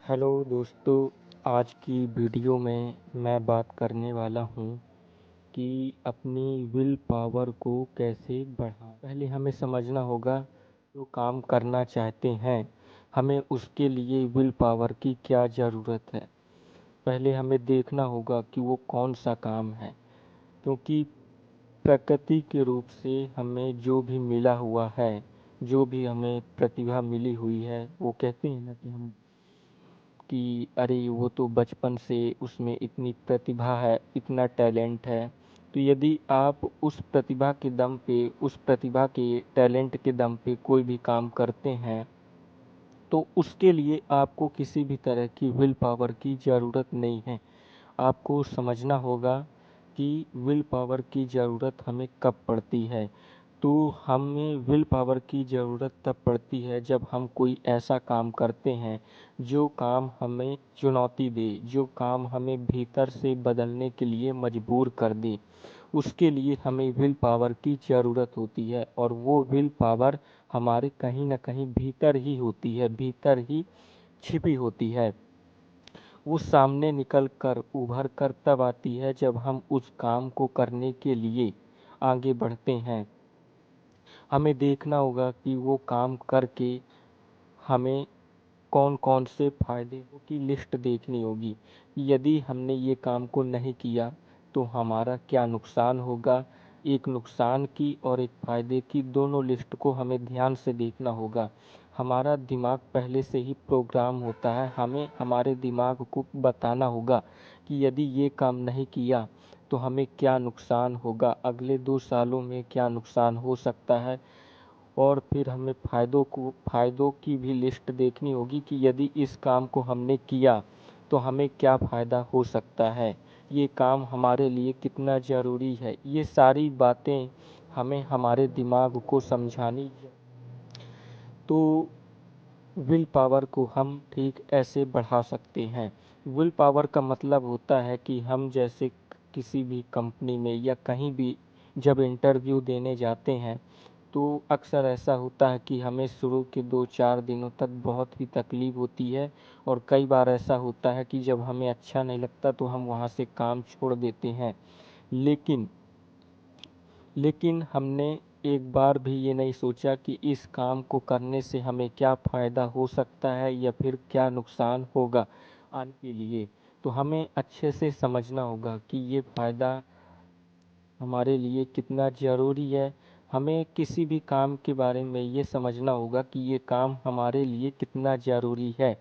Hello दोस्तों, आज की वीडियो में मैं बात करने वाला हूँ कि अपनी विल पावर को कैसे बढ़ाएं। पहले हमें समझना होगा जो काम करना चाहते हैं हमें उसके लिए विल पावर की क्या ज़रूरत है। पहले हमें देखना होगा कि वो कौन सा काम है, क्योंकि प्रकृति के रूप से हमें जो भी मिला हुआ है, जो भी हमें प्रतिभा मिली हुई है, वो कहते हैं ना कि अरे वो तो बचपन से उसमें इतनी प्रतिभा है, इतना टैलेंट है। तो यदि आप उस प्रतिभा के दम पे, उस प्रतिभा के टैलेंट के दम पे कोई भी काम करते हैं, तो उसके लिए आपको किसी भी तरह की विल पावर की ज़रूरत नहीं है। आपको समझना होगा कि विल पावर की ज़रूरत हमें कब पड़ती है। तो हमें विल पावर की ज़रूरत तब पड़ती है जब हम कोई ऐसा काम करते हैं जो काम हमें चुनौती दे, जो काम हमें भीतर से बदलने के लिए मजबूर कर दे। उसके लिए हमें विल पावर की ज़रूरत होती है, और वो विल पावर हमारे कहीं ना कहीं भीतर ही होती है, भीतर ही छिपी होती है। वो सामने निकल कर उभर कर तब आती है जब हम उस काम को करने के लिए आगे बढ़ते हैं। हमें देखना होगा कि वो काम करके हमें कौन कौन से फायदे की लिस्ट देखनी होगी। यदि हमने ये काम को नहीं किया तो हमारा क्या नुकसान होगा। एक नुकसान की और एक फायदे की दोनों लिस्ट को हमें ध्यान से देखना होगा। हमारा दिमाग पहले से ही प्रोग्राम होता है, हमें हमारे दिमाग को बताना होगा कि यदि ये काम नहीं किया तो हमें क्या नुकसान होगा, अगले 2 सालों में क्या नुकसान हो सकता है। और फिर हमें फ़ायदों की भी लिस्ट देखनी होगी कि यदि इस काम को हमने किया तो हमें क्या फ़ायदा हो सकता है, ये काम हमारे लिए कितना ज़रूरी है। ये सारी बातें हमें हमारे दिमाग को समझानी। तो विल पावर को हम ठीक ऐसे बढ़ा सकते हैं। विल पावर का मतलब होता है कि हम जैसे किसी भी कंपनी में या कहीं भी जब इंटरव्यू देने जाते हैं, तो अक्सर ऐसा होता है कि हमें शुरू के 2-4 दिनों तक बहुत ही तकलीफ़ होती है, और कई बार ऐसा होता है कि जब हमें अच्छा नहीं लगता तो हम वहाँ से काम छोड़ देते हैं। लेकिन लेकिन हमने एक बार भी ये नहीं सोचा कि इस काम को करने से हमें क्या फ़ायदा हो सकता है या फिर क्या नुकसान होगा आने के लिए। तो हमें अच्छे से समझना होगा कि ये फ़ायदा हमारे लिए कितना ज़रूरी है। हमें किसी भी काम के बारे में ये समझना होगा कि ये काम हमारे लिए कितना ज़रूरी है।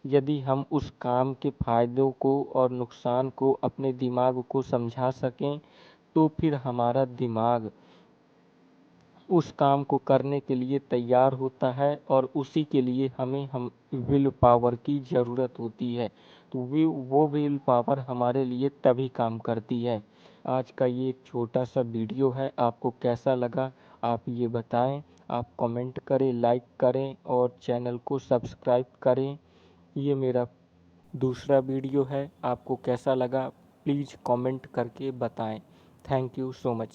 यदि हम उस काम के फ़ायदों को और नुकसान को अपने दिमाग को समझा सकें, तो फिर हमारा दिमाग उस काम को करने के लिए तैयार होता है, और उसी के लिए हमें हम विल पावर की ज़रूरत होती है। तो वो विल पावर हमारे लिए तभी काम करती है। आज का ये एक छोटा सा वीडियो है, आपको कैसा लगा आप ये बताएं। आप कमेंट करें, लाइक करें और चैनल को सब्सक्राइब करें। ये मेरा दूसरा वीडियो है, आपको कैसा लगा प्लीज़ कमेंट करके बताएं। Thank you so much.